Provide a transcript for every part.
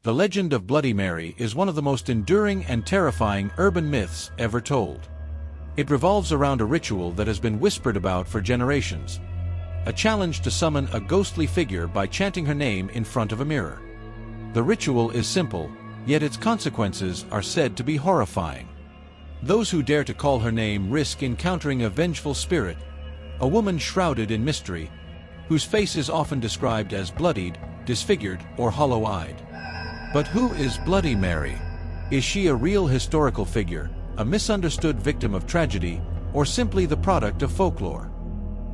The legend of Bloody Mary is one of the most enduring and terrifying urban myths ever told. It revolves around a ritual that has been whispered about for generations, a challenge to summon a ghostly figure by chanting her name in front of a mirror. The ritual is simple, yet its consequences are said to be horrifying. Those who dare to call her name risk encountering a vengeful spirit, a woman shrouded in mystery, whose face is often described as bloodied, disfigured, or hollow-eyed. But who is Bloody Mary? Is she a real historical figure, a misunderstood victim of tragedy, or simply the product of folklore?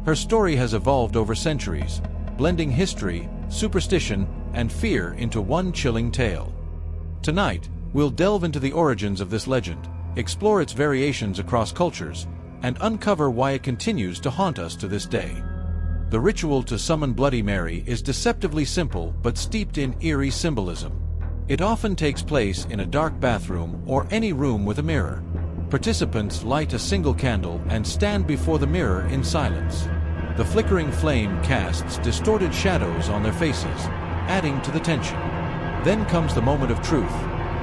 Her story has evolved over centuries, blending history, superstition, and fear into one chilling tale. Tonight, we'll delve into the origins of this legend, explore its variations across cultures, and uncover why it continues to haunt us to this day. The ritual to summon Bloody Mary is deceptively simple but steeped in eerie symbolism. It often takes place in a dark bathroom or any room with a mirror. Participants light a single candle and stand before the mirror in silence. The flickering flame casts distorted shadows on their faces, adding to the tension. Then comes the moment of truth.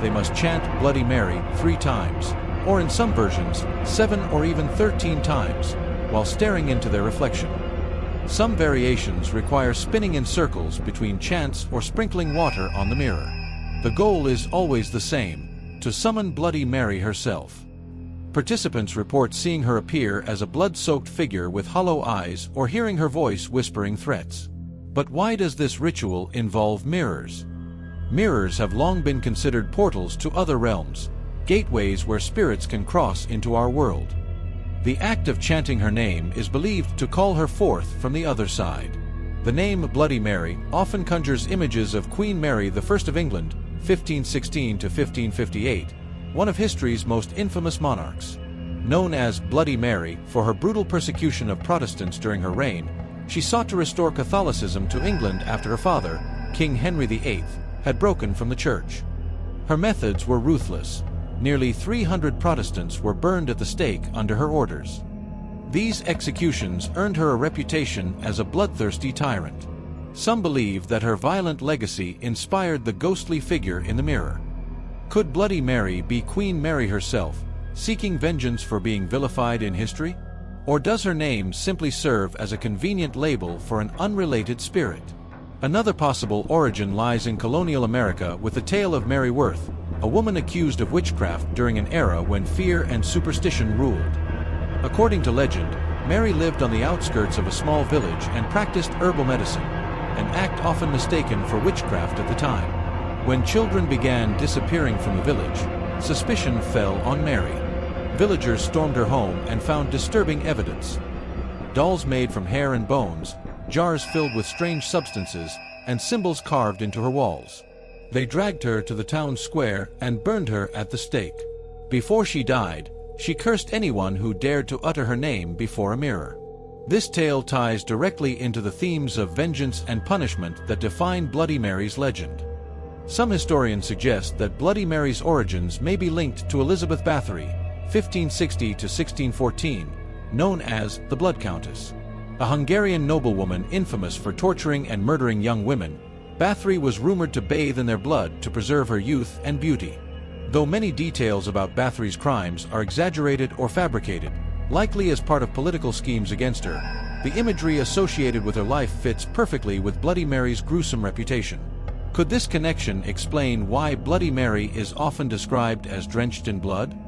They must chant Bloody Mary 3 times, or in some versions, 7 or even 13 times, while staring into their reflection. Some variations require spinning in circles between chants or sprinkling water on the mirror. The goal is always the same: to summon Bloody Mary herself. Participants report seeing her appear as a blood-soaked figure with hollow eyes or hearing her voice whispering threats. But why does this ritual involve mirrors? Mirrors have long been considered portals to other realms, gateways where spirits can cross into our world. The act of chanting her name is believed to call her forth from the other side. The name Bloody Mary often conjures images of Queen Mary I of England, 1516 to 1558, one of history's most infamous monarchs. Known as Bloody Mary for her brutal persecution of Protestants during her reign, she sought to restore Catholicism to England after her father, King Henry VIII, had broken from the church. Her methods were ruthless. Nearly 300 Protestants were burned at the stake under her orders. These executions earned her a reputation as a bloodthirsty tyrant. Some believe that her violent legacy inspired the ghostly figure in the mirror. Could Bloody Mary be Queen Mary herself, seeking vengeance for being vilified in history? Or does her name simply serve as a convenient label for an unrelated spirit? Another possible origin lies in colonial America with the tale of Mary Worth, a woman accused of witchcraft during an era when fear and superstition ruled. According to legend, Mary lived on the outskirts of a small village and practiced herbal medicine, an act often mistaken for witchcraft at the time. When children began disappearing from the village, suspicion fell on Mary. Villagers stormed her home and found disturbing evidence: dolls made from hair and bones, jars filled with strange substances, and symbols carved into her walls. They dragged her to the town square and burned her at the stake. Before she died, she cursed anyone who dared to utter her name before a mirror. This tale ties directly into the themes of vengeance and punishment that define Bloody Mary's legend. Some historians suggest that Bloody Mary's origins may be linked to Elizabeth Bathory, 1560 to 1614, known as the Blood Countess. A Hungarian noblewoman infamous for torturing and murdering young women, Bathory was rumored to bathe in their blood to preserve her youth and beauty. Though many details about Bathory's crimes are exaggerated or fabricated, likely as part of political schemes against her, the imagery associated with her life fits perfectly with Bloody Mary's gruesome reputation. Could this connection explain why Bloody Mary is often described as drenched in blood?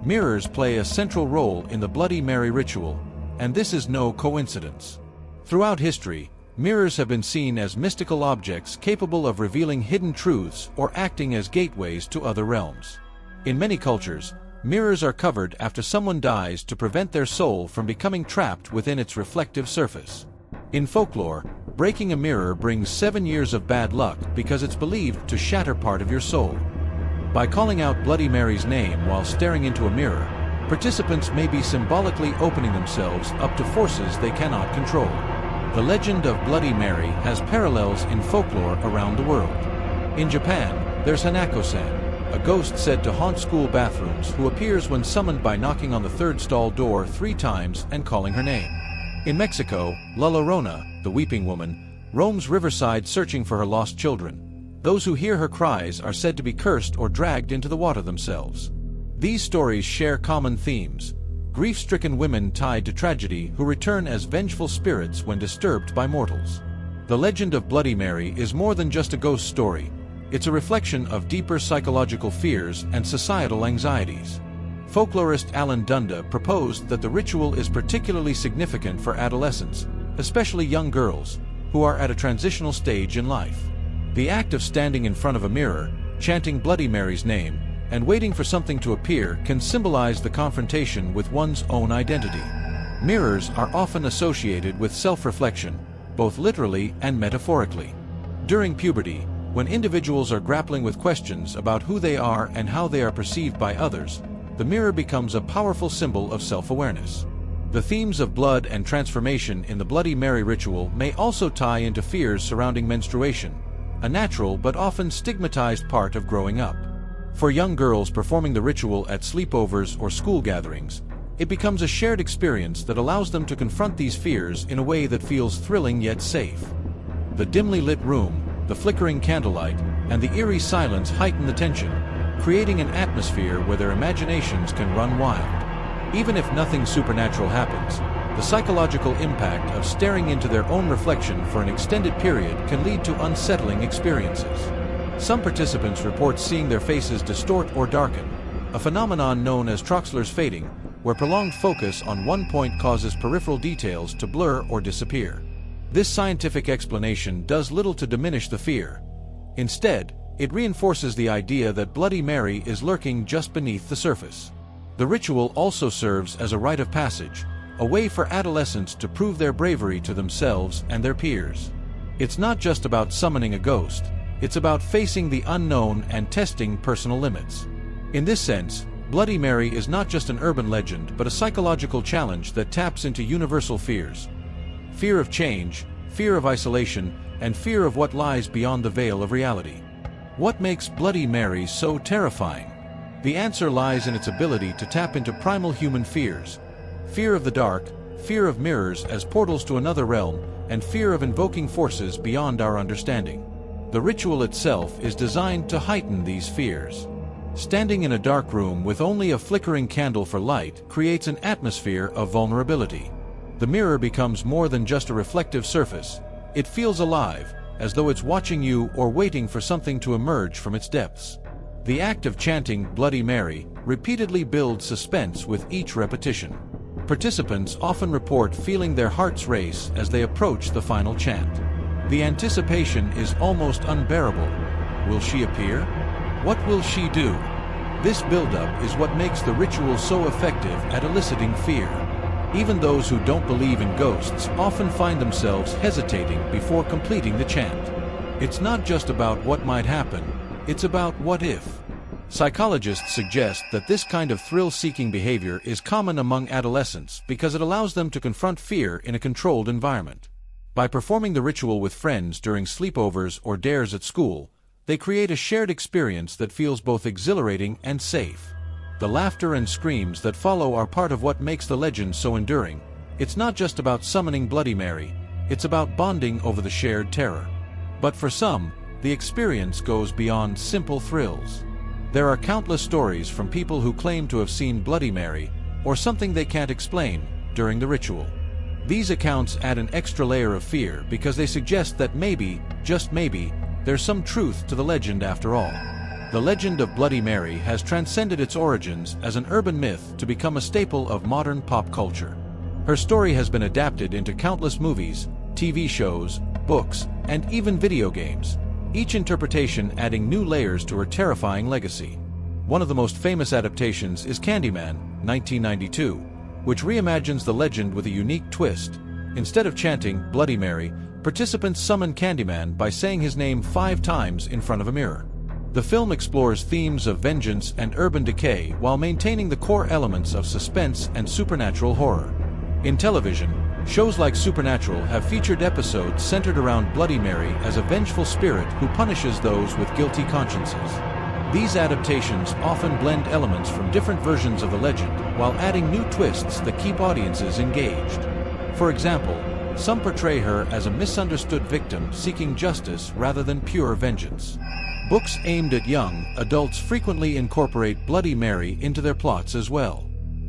Mirrors play a central role in the Bloody Mary ritual, and this is no coincidence. Throughout history, mirrors have been seen as mystical objects capable of revealing hidden truths or acting as gateways to other realms. In many cultures, mirrors are covered after someone dies to prevent their soul from becoming trapped within its reflective surface. In folklore, breaking a mirror brings 7 years of bad luck because it's believed to shatter part of your soul. By calling out Bloody Mary's name while staring into a mirror, participants may be symbolically opening themselves up to forces they cannot control. The legend of Bloody Mary has parallels in folklore around the world. In Japan, there's Hanako-san, a ghost said to haunt school bathrooms who appears when summoned by knocking on the third stall door 3 times and calling her name. In Mexico, La Llorona, the weeping woman, roams riverside searching for her lost children, Those who hear her cries are said to be cursed or dragged into the water themselves. These stories share common themes: grief-stricken women tied to tragedy who return as vengeful spirits when disturbed by mortals. The legend of Bloody Mary is more than just a ghost story. It's a reflection of deeper psychological fears and societal anxieties. Folklorist Alan Dunda proposed that the ritual is particularly significant for adolescents, especially young girls, who are at a transitional stage in life. The act of standing in front of a mirror, chanting Bloody Mary's name, and waiting for something to appear can symbolize the confrontation with one's own identity. Mirrors are often associated with self-reflection, both literally and metaphorically. During puberty, when individuals are grappling with questions about who they are and how they are perceived by others, the mirror becomes a powerful symbol of self-awareness. The themes of blood and transformation in the Bloody Mary ritual may also tie into fears surrounding menstruation, a natural but often stigmatized part of growing up. For young girls performing the ritual at sleepovers or school gatherings, it becomes a shared experience that allows them to confront these fears in a way that feels thrilling yet safe. The dimly lit room, the flickering candlelight, and the eerie silence heighten the tension, creating an atmosphere where their imaginations can run wild. Even if nothing supernatural happens, the psychological impact of staring into their own reflection for an extended period can lead to unsettling experiences. Some participants report seeing their faces distort or darken, a phenomenon known as Troxler's fading, where prolonged focus on one point causes peripheral details to blur or disappear. This scientific explanation does little to diminish the fear. Instead, it reinforces the idea that Bloody Mary is lurking just beneath the surface. The ritual also serves as a rite of passage, a way for adolescents to prove their bravery to themselves and their peers. It's not just about summoning a ghost, it's about facing the unknown and testing personal limits. In this sense, Bloody Mary is not just an urban legend but a psychological challenge that taps into universal fears. Fear of change, fear of isolation, and fear of what lies beyond the veil of reality. What makes Bloody Mary so terrifying? The answer lies in its ability to tap into primal human fears: fear of the dark, fear of mirrors as portals to another realm, and fear of invoking forces beyond our understanding. The ritual itself is designed to heighten these fears. Standing in a dark room with only a flickering candle for light creates an atmosphere of vulnerability. The mirror becomes more than just a reflective surface. It feels alive, as though it's watching you or waiting for something to emerge from its depths. The act of chanting Bloody Mary repeatedly builds suspense with each repetition. Participants often report feeling their hearts race as they approach the final chant. The anticipation is almost unbearable. Will she appear? What will she do? This buildup is what makes the ritual so effective at eliciting fear. Even those who don't believe in ghosts often find themselves hesitating before completing the chant. It's not just about what might happen, it's about what if. Psychologists suggest that this kind of thrill-seeking behavior is common among adolescents because it allows them to confront fear in a controlled environment. By performing the ritual with friends during sleepovers or dares at school, they create a shared experience that feels both exhilarating and safe. The laughter and screams that follow are part of what makes the legend so enduring. It's not just about summoning Bloody Mary, it's about bonding over the shared terror. But for some, the experience goes beyond simple thrills. There are countless stories from people who claim to have seen Bloody Mary, or something they can't explain, during the ritual. These accounts add an extra layer of fear because they suggest that maybe, just maybe, there's some truth to the legend after all. The legend of Bloody Mary has transcended its origins as an urban myth to become a staple of modern pop culture. Her story has been adapted into countless movies, TV shows, books, and even video games, each interpretation adding new layers to her terrifying legacy. One of the most famous adaptations is Candyman, 1992, which reimagines the legend with a unique twist. Instead of chanting Bloody Mary, participants summon Candyman by saying his name 5 times in front of a mirror. The film explores themes of vengeance and urban decay while maintaining the core elements of suspense and supernatural horror. In television, shows like Supernatural have featured episodes centered around Bloody Mary as a vengeful spirit who punishes those with guilty consciences. These adaptations often blend elements from different versions of the legend while adding new twists that keep audiences engaged. For example, Some portray her as a misunderstood victim seeking justice rather than pure vengeance. Books aimed at young adults frequently incorporate Bloody Mary into their plots as well.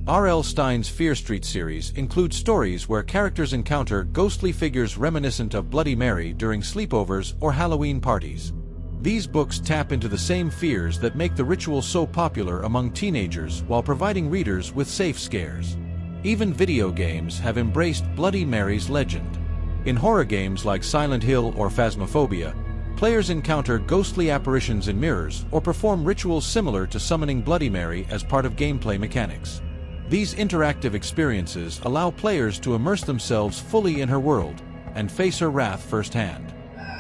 R.L. Stine's Fear Street series includes stories where characters encounter ghostly figures reminiscent of Bloody Mary during sleepovers or Halloween parties. These books tap into the same fears that make the ritual so popular among teenagers while providing readers with safe scares. Even video games have embraced Bloody Mary's legend. In horror games like Silent Hill or Phasmophobia, players encounter ghostly apparitions in mirrors or perform rituals similar to summoning Bloody Mary as part of gameplay mechanics. These interactive experiences allow players to immerse themselves fully in her world and face her wrath firsthand.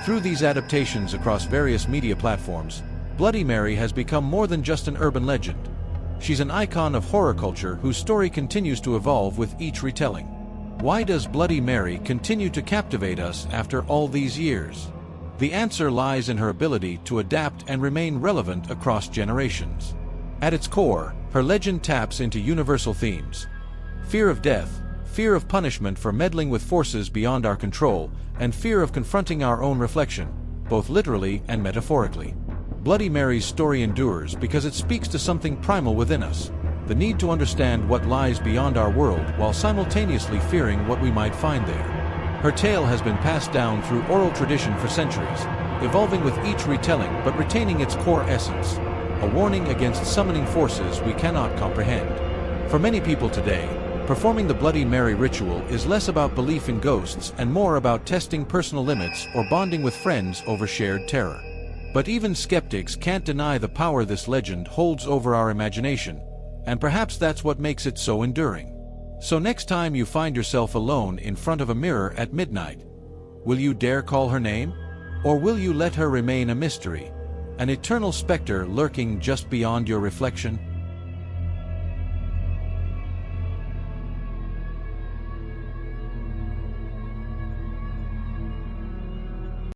Through these adaptations across various media platforms, Bloody Mary has become more than just an urban legend. She's an icon of horror culture whose story continues to evolve with each retelling. Why does Bloody Mary continue to captivate us after all these years? The answer lies in her ability to adapt and remain relevant across generations. At its core, her legend taps into universal themes: fear of death, fear of punishment for meddling with forces beyond our control, and fear of confronting our own reflection, both literally and metaphorically. Bloody Mary's story endures because it speaks to something primal within us, the need to understand what lies beyond our world while simultaneously fearing what we might find there. Her tale has been passed down through oral tradition for centuries, evolving with each retelling but retaining its core essence, a warning against summoning forces we cannot comprehend. For many people today, performing the Bloody Mary ritual is less about belief in ghosts and more about testing personal limits or bonding with friends over shared terror. But even skeptics can't deny the power this legend holds over our imagination, and perhaps that's what makes it so enduring. So next time you find yourself alone in front of a mirror at midnight, will you dare call her name? Or will you let her remain a mystery, an eternal specter lurking just beyond your reflection?